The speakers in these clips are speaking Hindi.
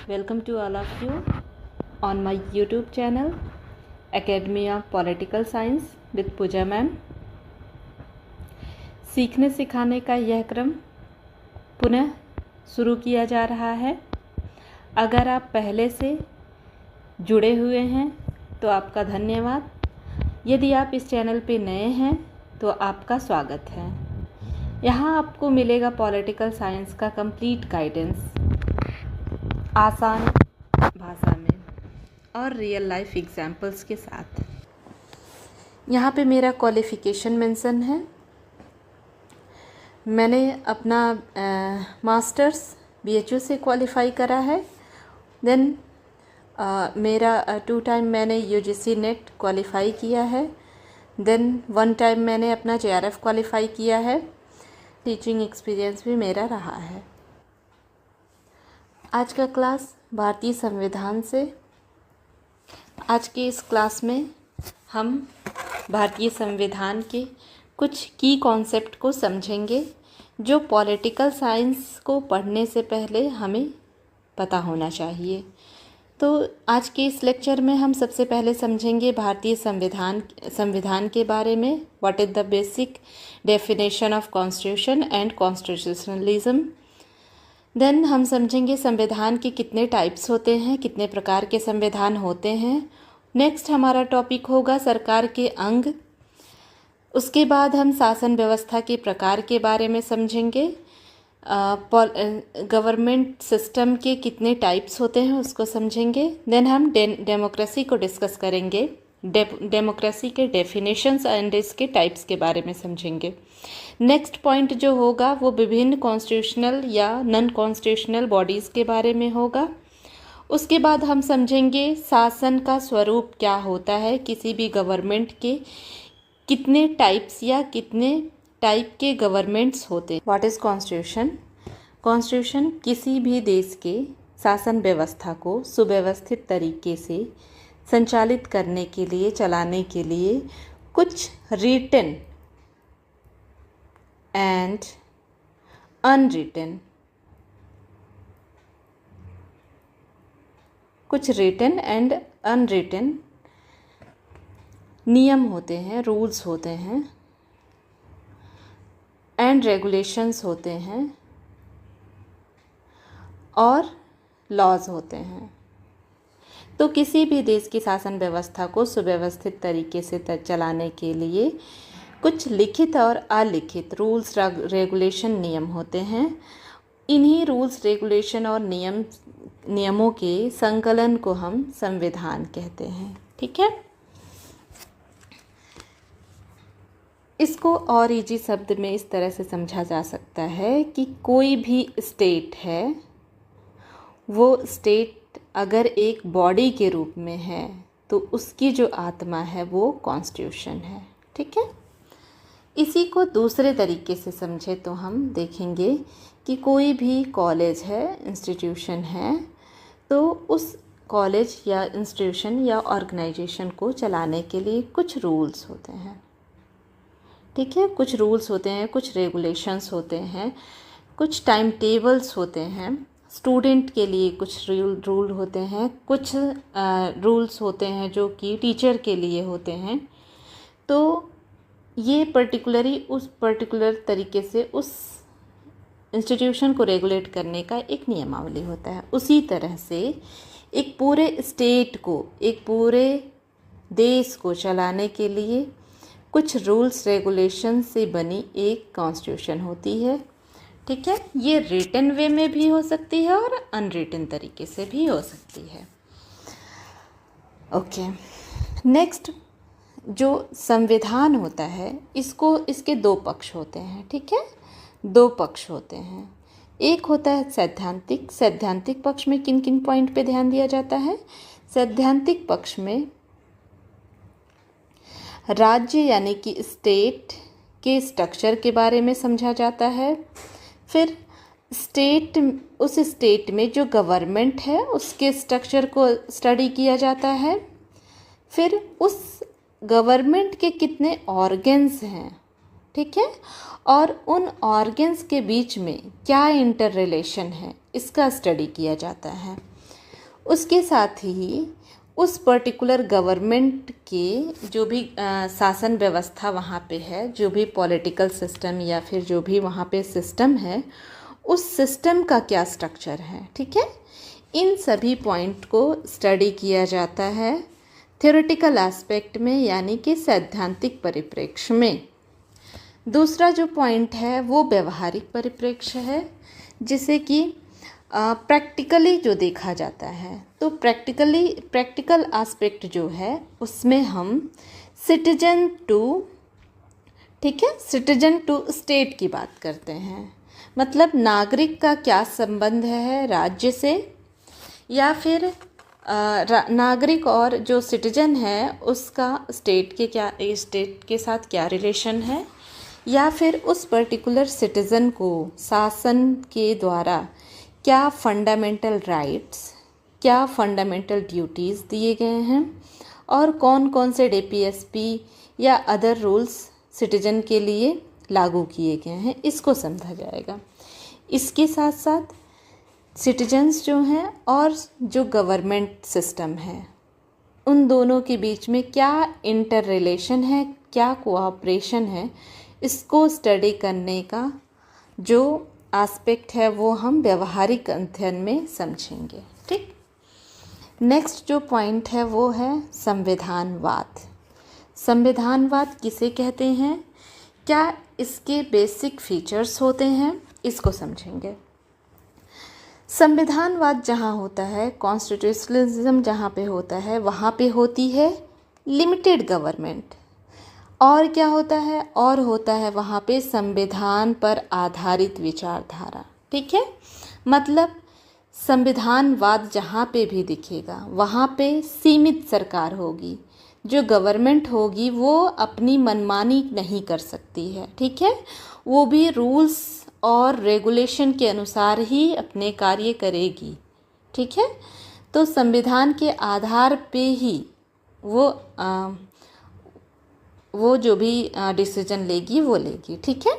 Welcome to all of you on my YouTube channel Academy of Political Science with Pooja ma'am. सीखने सिखाने का यह क्रम पुनः शुरू किया जा रहा है। अगर आप पहले से जुड़े हुए हैं तो आपका धन्यवाद। यदि आप इस चैनल पे नए हैं तो आपका स्वागत है। यहाँ आपको मिलेगा पॉलिटिकल साइंस का कंप्लीट गाइडेंस आसान भाषा में और रियल लाइफ एग्जाम्पल्स के साथ। यहाँ पे मेरा क्वालिफ़िकेशन मेंशन है। मैंने अपना मास्टर्स BHU से क्वालिफ़ाई करा है। देन मेरा 2 टाइम मैंने UGC नेट क्वालिफ़ाई किया है। देन 1 टाइम मैंने अपना JRF क्वालिफ़ाई किया है। टीचिंग एक्सपीरियंस भी मेरा रहा है। आज का क्लास भारतीय संविधान से। आज के इस क्लास में हम भारतीय संविधान के कुछ की कॉन्सेप्ट को समझेंगे जो पॉलिटिकल साइंस को पढ़ने से पहले हमें पता होना चाहिए। तो आज के इस लेक्चर में हम सबसे पहले समझेंगे भारतीय संविधान के बारे में। What is the basic definition of constitution and constitutionalism. Then हम समझेंगे संविधान के कितने टाइप्स होते हैं, कितने प्रकार के संविधान होते हैं। नेक्स्ट हमारा टॉपिक होगा सरकार के अंग। उसके बाद हम शासन व्यवस्था के प्रकार के बारे में समझेंगे। गवर्नमेंट सिस्टम के कितने टाइप्स होते हैं उसको समझेंगे। देन हम डेमोक्रेसी को डिस्कस करेंगे। डेमोक्रेसी के डेफिनेशंस एंड इसके टाइप्स के बारे में समझेंगे। नेक्स्ट पॉइंट जो होगा वो विभिन्न कॉन्स्टिट्यूशनल या नॉन कॉन्स्टिट्यूशनल बॉडीज़ के बारे में होगा। उसके बाद हम समझेंगे शासन का स्वरूप क्या होता है, किसी भी गवर्नमेंट के कितने टाइप्स या कितने टाइप के गवर्नमेंट्स होते हैं। What is constitution. कॉन्स्टिट्यूशन किसी भी देश के शासन व्यवस्था को सुव्यवस्थित तरीके से संचालित करने के लिए, चलाने के लिए कुछ रिटन एंड अनरिटन नियम होते हैं, रूल्स होते हैं एंड रेगुलेशंस होते हैं और लॉज होते हैं। तो किसी भी देश की शासन व्यवस्था को सुव्यवस्थित तरीके से चलाने के लिए कुछ लिखित और अलिखित रूल्स रेगुलेशन नियम होते हैं। इन्हीं रूल्स रेगुलेशन और नियमों के संकलन को हम संविधान कहते हैं। ठीक है। इसको और इजी शब्द में इस तरह से समझा जा सकता है कि कोई भी स्टेट है, वो स्टेट अगर एक बॉडी के रूप में है तो उसकी जो आत्मा है वो कॉन्स्टिट्यूशन है। ठीक है। इसी को दूसरे तरीके से समझे तो हम देखेंगे कि कोई भी कॉलेज है, इंस्टीट्यूशन है, तो उस कॉलेज या इंस्टीट्यूशन या ऑर्गेनाइजेशन को चलाने के लिए कुछ रूल्स होते हैं। ठीक है। कुछ रूल्स होते हैं, कुछ रेगुलेशंस होते हैं, कुछ टाइम टेबल्स होते हैं। स्टूडेंट के लिए कुछ रूल होते हैं, कुछ रूल्स होते हैं जो कि टीचर के लिए होते हैं। तो ये उस पर्टिकुलर तरीके से उस इंस्टीट्यूशन को रेगुलेट करने का एक नियमावली होता है। उसी तरह से एक पूरे स्टेट को, एक पूरे देश को चलाने के लिए कुछ रूल्स रेगुलेशन से बनी एक कॉन्स्टिट्यूशन होती है। ठीक है। ये रिटन वे में भी हो सकती है और अनरिटन तरीके से भी हो सकती है। ओके। नेक्स्ट जो संविधान होता है इसके 2 पक्ष होते हैं। ठीक है। 2 पक्ष होते हैं। एक होता है सैद्धांतिक। सैद्धांतिक पक्ष में किन किन पॉइंट पे ध्यान दिया जाता है। सैद्धांतिक पक्ष में राज्य यानी कि स्टेट के स्ट्रक्चर के बारे में समझा जाता है। फिर उस स्टेट में जो गवर्नमेंट है उसके स्ट्रक्चर को स्टडी किया जाता है। फिर उस गवर्नमेंट के कितने ऑर्गन्स हैं। ठीक है। और उन ऑर्गन्स के बीच में क्या इंटर रिलेशन है इसका स्टडी किया जाता है। उसके साथ ही उस पर्टिकुलर गवर्नमेंट के जो भी शासन व्यवस्था वहाँ पे है, जो भी पॉलिटिकल सिस्टम या फिर जो भी वहाँ पे सिस्टम है, उस सिस्टम का क्या स्ट्रक्चर है, ठीक है। इन सभी पॉइंट को स्टडी किया जाता है थ्योरेटिकल एस्पेक्ट में, यानी कि सैद्धांतिक परिप्रेक्ष्य में। दूसरा जो पॉइंट है वो व्यवहारिक परिप्रेक्ष्य है, जिसे कि प्रैक्टिकली जो देखा जाता है। तो प्रैक्टिकल एस्पेक्ट जो है उसमें हम सिटीजन टू, ठीक है, सिटीजन टू स्टेट की बात करते हैं। मतलब नागरिक का क्या संबंध है राज्य से, या फिर नागरिक और जो सिटीजन है उसका स्टेट के साथ क्या रिलेशन है, या फिर उस पर्टिकुलर सिटीज़न को शासन के द्वारा क्या फंडामेंटल राइट्स, क्या फंडामेंटल ड्यूटीज़ दिए गए हैं, और कौन कौन से डीपीएसपी या अदर रूल्स सिटीजन के लिए लागू किए गए हैं, इसको समझा जाएगा। इसके साथ साथ सिटीजन्स जो हैं और जो गवर्नमेंट सिस्टम है, उन दोनों के बीच में क्या इंटर रिलेशन है, क्या कोऑपरेशन है, इसको स्टडी करने का जो एस्पेक्ट है वो हम व्यवहारिक अध्ययन में समझेंगे, ठीक। नेक्स्ट जो पॉइंट है वो है संविधानवाद। संविधानवाद किसे कहते हैं, क्या इसके बेसिक फीचर्स होते हैं, इसको समझेंगे। संविधानवाद जहाँ होता है, कॉन्स्टिट्यूशनलिज्म जहाँ पे होता है, वहाँ पे होती है लिमिटेड गवर्नमेंट। और क्या होता है, और होता है वहाँ पे संविधान पर आधारित विचारधारा, ठीक है। मतलब संविधानवाद जहाँ पे भी दिखेगा वहाँ पे सीमित सरकार होगी, जो गवर्नमेंट होगी वो अपनी मनमानी नहीं कर सकती है, ठीक है। वो भी रूल्स और रेगुलेशन के अनुसार ही अपने कार्य करेगी, ठीक है। तो संविधान के आधार पे ही वो जो भी डिसीजन लेगी वो लेगी, ठीक है।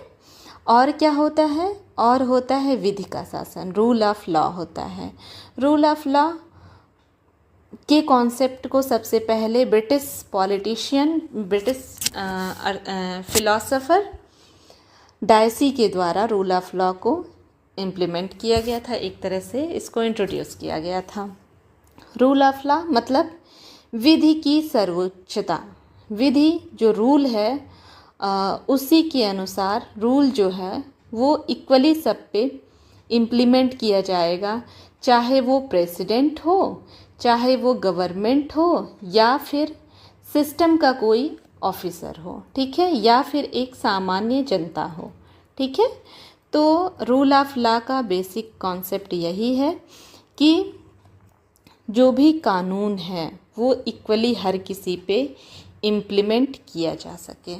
और क्या होता है, और होता है विधि का शासन, रूल ऑफ लॉ होता है। रूल ऑफ लॉ के कॉन्सेप्ट को सबसे पहले ब्रिटिश फिलोसोफर डायसी के द्वारा रूल ऑफ लॉ को इम्प्लीमेंट किया गया था, एक तरह से इसको इंट्रोड्यूस किया गया था। रूल ऑफ लॉ मतलब विधि की सर्वोच्चता। विधि जो रूल है उसी के अनुसार रूल जो है वो इक्वली सब पे इम्प्लीमेंट किया जाएगा, चाहे वो प्रेसिडेंट हो, चाहे वो गवर्नमेंट हो, या फिर सिस्टम का कोई ऑफिसर हो, ठीक है, या फिर एक सामान्य जनता हो, ठीक है। तो रूल ऑफ लॉ का बेसिक कॉन्सेप्ट यही है कि जो भी कानून है वो इक्वली हर किसी पे इम्प्लीमेंट किया जा सके।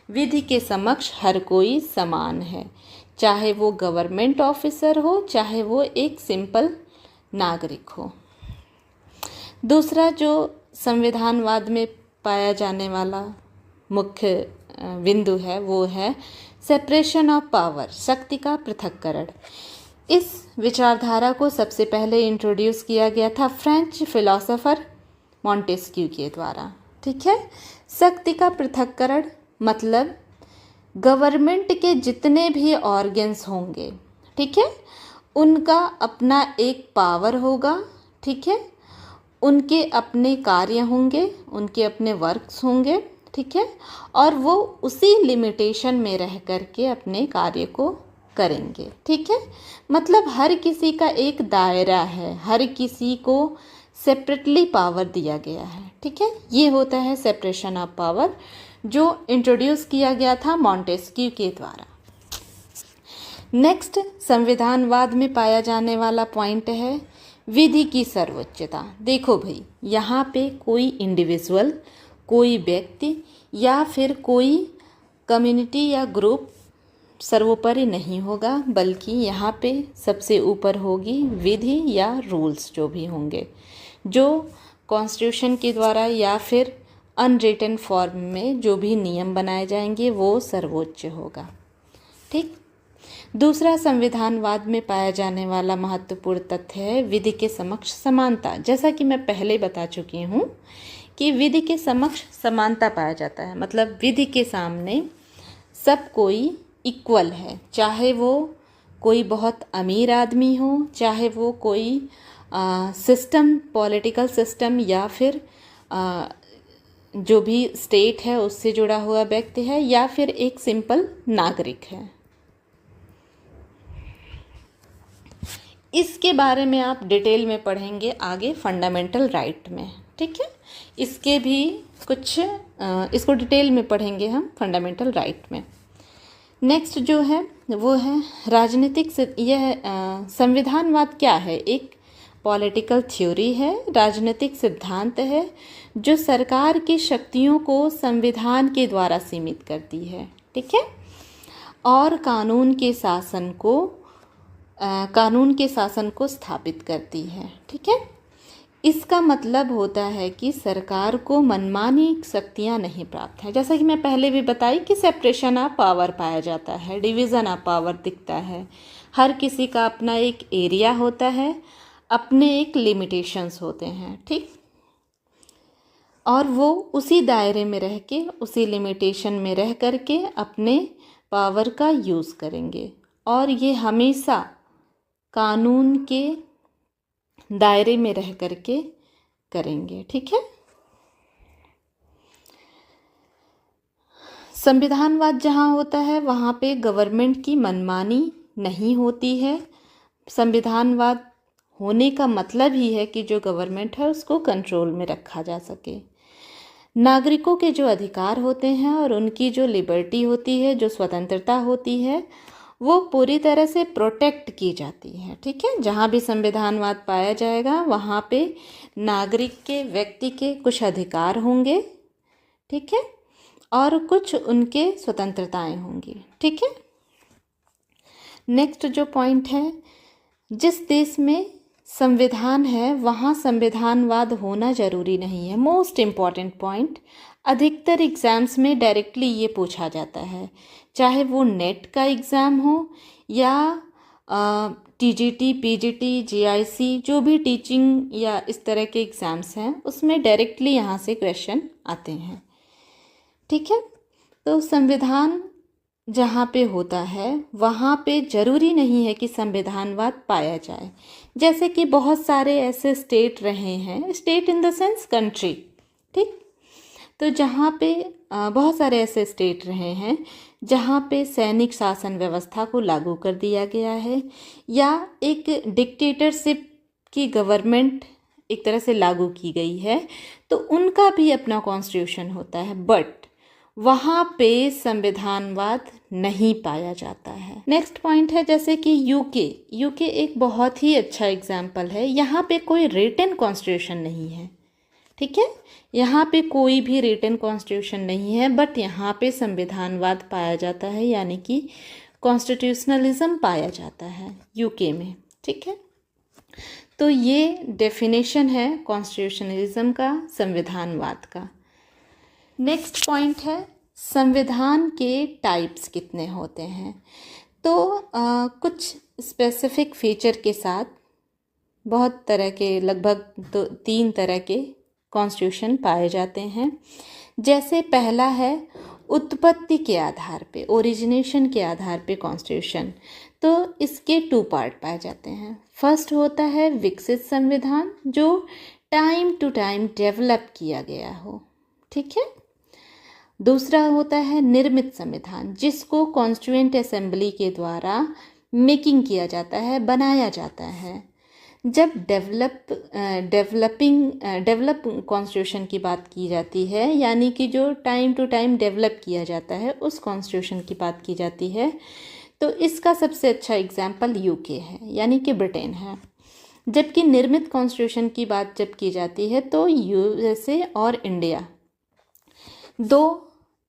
विधि के समक्ष हर कोई समान है, चाहे वो गवर्नमेंट ऑफिसर हो, चाहे वो एक सिंपल नागरिक हो। दूसरा जो संविधानवाद में पाया जाने वाला मुख्य बिंदु है वो है सेपरेशन ऑफ पावर, शक्ति का पृथक्करण। इस विचारधारा को सबसे पहले इंट्रोड्यूस किया गया था फ्रेंच फिलोसोफर मॉन्टेस्क्यू के द्वारा, ठीक है। शक्ति का पृथक्करण मतलब गवर्नमेंट के जितने भी ऑर्गन्स होंगे, ठीक है, उनका अपना एक पावर होगा, ठीक है, उनके अपने कार्य होंगे, उनके अपने वर्क्स होंगे, ठीक है, और वो उसी लिमिटेशन में रह कर के अपने कार्य को करेंगे, ठीक है। मतलब हर किसी का एक दायरा है, हर किसी को सेपरेटली पावर दिया गया है, ठीक है। ये होता है सेपरेशन ऑफ पावर, जो इंट्रोड्यूस किया गया था मॉन्टेस्क्यू के द्वारा। नेक्स्ट संविधानवाद में पाया जाने वाला पॉइंट है विधि की सर्वोच्चता। देखो भाई, यहाँ पे कोई इंडिविजुअल, कोई व्यक्ति या फिर कोई कम्युनिटी या ग्रुप सर्वोपरि नहीं होगा, बल्कि यहाँ पे सबसे ऊपर होगी विधि या रूल्स जो भी होंगे, जो कॉन्स्टिट्यूशन के द्वारा या फिर अनरिटन फॉर्म में जो भी नियम बनाए जाएंगे वो सर्वोच्च होगा, ठीक। दूसरा संविधानवाद में पाया जाने वाला महत्वपूर्ण तथ्य है विधि के समक्ष समानता। जैसा कि मैं पहले बता चुकी हूँ कि विधि के समक्ष समानता पाया जाता है, मतलब विधि के सामने सब कोई इक्वल है, चाहे वो कोई बहुत अमीर आदमी हो, चाहे वो कोई सिस्टम, पॉलिटिकल सिस्टम या फिर जो भी स्टेट है उससे जुड़ा हुआ व्यक्ति है, या फिर एक सिंपल नागरिक है। इसके बारे में आप डिटेल में पढ़ेंगे आगे फंडामेंटल राइट में, ठीक है। इसके भी कुछ इसको डिटेल में पढ़ेंगे हम फंडामेंटल राइट में। नेक्स्ट जो है वो है राजनीतिक। यह संविधानवाद क्या है? एक पॉलिटिकल थ्योरी है, राजनीतिक सिद्धांत है जो सरकार की शक्तियों को संविधान के द्वारा सीमित करती है, ठीक है, और कानून के शासन को स्थापित करती है, ठीक है। इसका मतलब होता है कि सरकार को मनमानी शक्तियां नहीं प्राप्त हैं। जैसा कि मैं पहले भी बताई कि सेपरेशन ऑफ पावर पाया जाता है, डिवीज़न ऑफ पावर दिखता है, हर किसी का अपना एक एरिया होता है, अपने एक लिमिटेशंस होते हैं, ठीक, और वो उसी दायरे में रह के, उसी लिमिटेशन में रह कर के अपने पावर का यूज़ करेंगे, और ये हमेशा कानून के दायरे में रह करके करेंगे, ठीक है। संविधानवाद जहाँ होता है वहाँ पे गवर्नमेंट की मनमानी नहीं होती है। संविधानवाद होने का मतलब ही है कि जो गवर्नमेंट है उसको कंट्रोल में रखा जा सके। नागरिकों के जो अधिकार होते हैं और उनकी जो लिबर्टी होती है, जो स्वतंत्रता होती है, वो पूरी तरह से प्रोटेक्ट की जाती है, ठीक है। जहाँ भी संविधानवाद पाया जाएगा वहाँ पे नागरिक के, व्यक्ति के कुछ अधिकार होंगे, ठीक है, और कुछ उनके स्वतंत्रताएं होंगी, ठीक है। नेक्स्ट जो पॉइंट है, जिस देश में संविधान है वहाँ संविधानवाद होना ज़रूरी नहीं है। मोस्ट इम्पॉर्टेंट पॉइंट, अधिकतर एग्ज़ाम्स में डायरेक्टली ये पूछा जाता है, चाहे वो नेट का एग्ज़ाम हो या टीजीटी, पीजीटी, जीआईसी, जो भी टीचिंग या इस तरह के एग्ज़ाम्स हैं उसमें डायरेक्टली यहाँ से क्वेश्चन आते हैं, ठीक है। तो संविधान जहाँ पे होता है वहाँ पे ज़रूरी नहीं है कि संविधानवाद पाया जाए। जैसे कि बहुत सारे ऐसे स्टेट रहे हैं, state in the sense country, ठीक, तो जहाँ पे बहुत सारे ऐसे स्टेट रहे हैं जहाँ पे सैनिक शासन व्यवस्था को लागू कर दिया गया है, या एक डिक्टेटरशिप की गवर्नमेंट एक तरह से लागू की गई है, तो उनका भी अपना कॉन्स्टिट्यूशन होता है, बट वहाँ पे संविधानवाद नहीं पाया जाता है। नेक्स्ट पॉइंट है जैसे कि यूके एक बहुत ही अच्छा एग्जाम्पल है। यहाँ पे कोई रिटन कॉन्स्टिट्यूशन नहीं है, ठीक है, यहाँ पे कोई भी रिटन कॉन्स्टिट्यूशन नहीं है, बट यहाँ पे संविधानवाद पाया जाता है, यानी कि कॉन्स्टिट्यूशनलिज्म पाया जाता है यूके में, ठीक है। तो ये डेफिनेशन है कॉन्स्टिट्यूशनलिज्म का, संविधानवाद का। नेक्स्ट पॉइंट है संविधान के टाइप्स कितने होते हैं। तो कुछ स्पेसिफिक फीचर के साथ बहुत तरह के, लगभग 3 तरह के कॉन्स्टिट्यूशन पाए जाते हैं। जैसे पहला है उत्पत्ति के आधार पे, ओरिजिनेशन के आधार पे कॉन्स्टिट्यूशन, तो इसके 2 पार्ट पाए जाते हैं। फर्स्ट होता है विकसित संविधान, जो टाइम टू टाइम डेवलप किया गया हो, ठीक है। दूसरा होता है निर्मित संविधान, जिसको कॉन्स्टिट्यूएंट असेंबली के द्वारा मेकिंग किया जाता है, बनाया जाता है। जब डेवलप कॉन्स्टिट्यूशन की बात की जाती है, यानी कि जो टाइम टू टाइम डेवलप किया जाता है, उस कॉन्स्टिट्यूशन की बात की जाती है, तो इसका सबसे अच्छा एग्जाम्पल यूके है, यानी कि ब्रिटेन है। जबकि निर्मित कॉन्स्टिट्यूशन की बात जब की जाती है तो यूएसए और इंडिया 2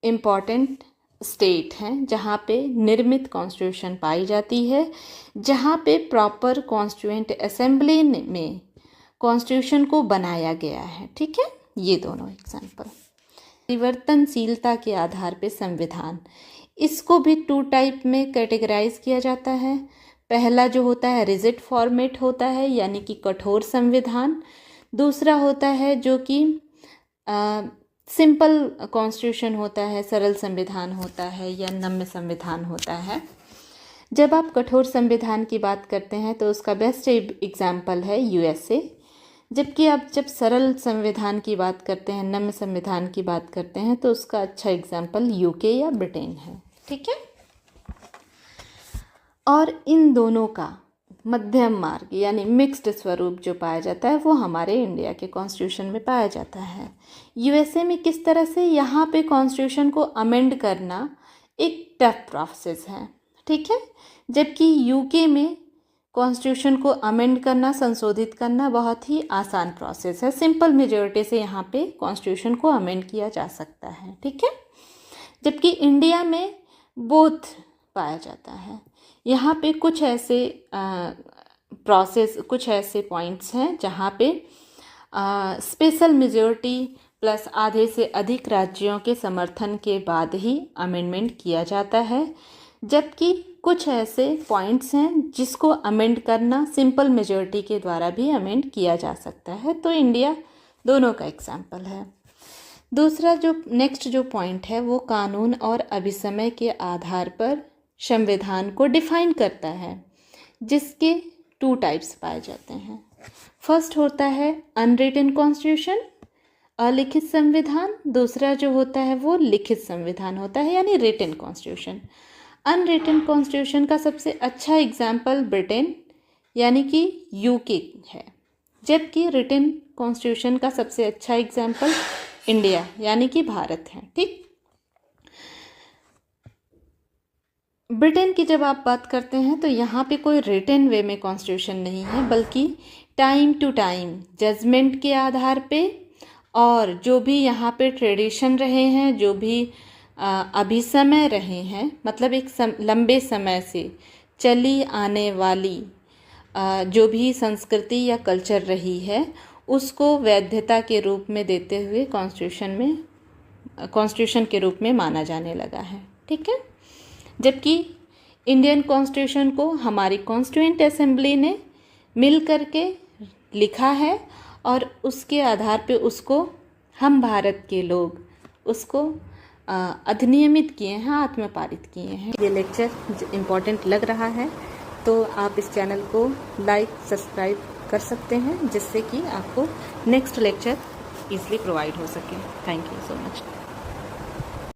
इम्पॉर्टेंट स्टेट हैं जहाँ पे निर्मित कॉन्स्टिट्यूशन पाई जाती है, जहाँ पे प्रॉपर कॉन्स्टिट्यूएंट असेंबली में कॉन्स्टिट्यूशन को बनाया गया है, ठीक है। ये दोनों एग्जाम्पल। परिवर्तनशीलता के आधार पे संविधान, इसको भी 2 टाइप में कैटेगराइज किया जाता है। पहला जो होता है रिजिड फॉर्मेट होता है, यानी कि कठोर संविधान। दूसरा होता है जो कि सिंपल कॉन्स्टिट्यूशन होता है, सरल संविधान होता है या नम्य संविधान होता है। जब आप कठोर संविधान की बात करते हैं तो उसका बेस्ट एग्जाम्पल है यूएसए, जबकि आप जब सरल संविधान की बात करते हैं, नम्य संविधान की बात करते हैं, तो उसका अच्छा एग्जाम्पल यूके या ब्रिटेन है। ठीक है। और इन दोनों का मध्यम मार्ग यानी मिक्स्ड स्वरूप जो पाया जाता है वो हमारे इंडिया के कॉन्स्टिट्यूशन में पाया जाता है। यूएसए में किस तरह से, यहाँ पे कॉन्स्टिट्यूशन को अमेंड करना एक टफ प्रोसेस है। ठीक है। जबकि यूके में कॉन्स्टिट्यूशन को अमेंड करना, संशोधित करना बहुत ही आसान प्रोसेस है। सिंपल मेजॉरिटी से यहाँ पे कॉन्स्टिट्यूशन को अमेंड किया जा सकता है। ठीक है। जबकि इंडिया में बोथ पाया जाता है। यहाँ पे कुछ ऐसे कुछ ऐसे पॉइंट्स हैं जहाँ पे स्पेशल मेजॉरिटी प्लस आधे से अधिक राज्यों के समर्थन के बाद ही अमेंडमेंट किया जाता है, जबकि कुछ ऐसे पॉइंट्स हैं जिसको अमेंड करना सिंपल मेजॉरिटी के द्वारा भी अमेंड किया जा सकता है। तो इंडिया दोनों का एग्जाम्पल है। दूसरा जो नेक्स्ट जो पॉइंट है वो कानून और अभिसमय के आधार पर संविधान को डिफाइन करता है, जिसके 2 टाइप्स पाए जाते हैं। फर्स्ट होता है अनरिटन कॉन्स्टिट्यूशन, अलिखित संविधान। दूसरा जो होता है वो लिखित संविधान होता है, यानी रिटन कॉन्स्टिट्यूशन। अनरिटन कॉन्स्टिट्यूशन का सबसे अच्छा एग्जाम्पल ब्रिटेन यानी कि यूके है, जबकि रिटन कॉन्स्टिट्यूशन का सबसे अच्छा एग्जाम्पल इंडिया यानी कि भारत है। ठीक। ब्रिटेन की जब आप बात करते हैं तो यहाँ पे कोई रिटन वे में कॉन्स्टिट्यूशन नहीं है, बल्कि टाइम टू टाइम जजमेंट के आधार पे और जो भी यहाँ पे ट्रेडिशन रहे हैं, जो भी अभिसमय रहे हैं, मतलब एक लंबे समय से चली आने वाली जो भी संस्कृति या कल्चर रही है, उसको वैधता के रूप में देते हुए कॉन्स्टिट्यूशन के रूप में माना जाने लगा है। ठीक है। जबकि इंडियन कॉन्स्टिट्यूशन को हमारी कॉन्स्टिट्यूएंट असेंबली ने मिल करके लिखा है और उसके आधार पे उसको हम भारत के लोग उसको अधिनियमित किए हैं, आत्मपारित किए हैं। ये लेक्चर इम्पॉर्टेंट लग रहा है तो आप इस चैनल को लाइक सब्सक्राइब कर सकते हैं, जिससे कि आपको नेक्स्ट लेक्चर ईजिली प्रोवाइड हो सके। Thank you so much.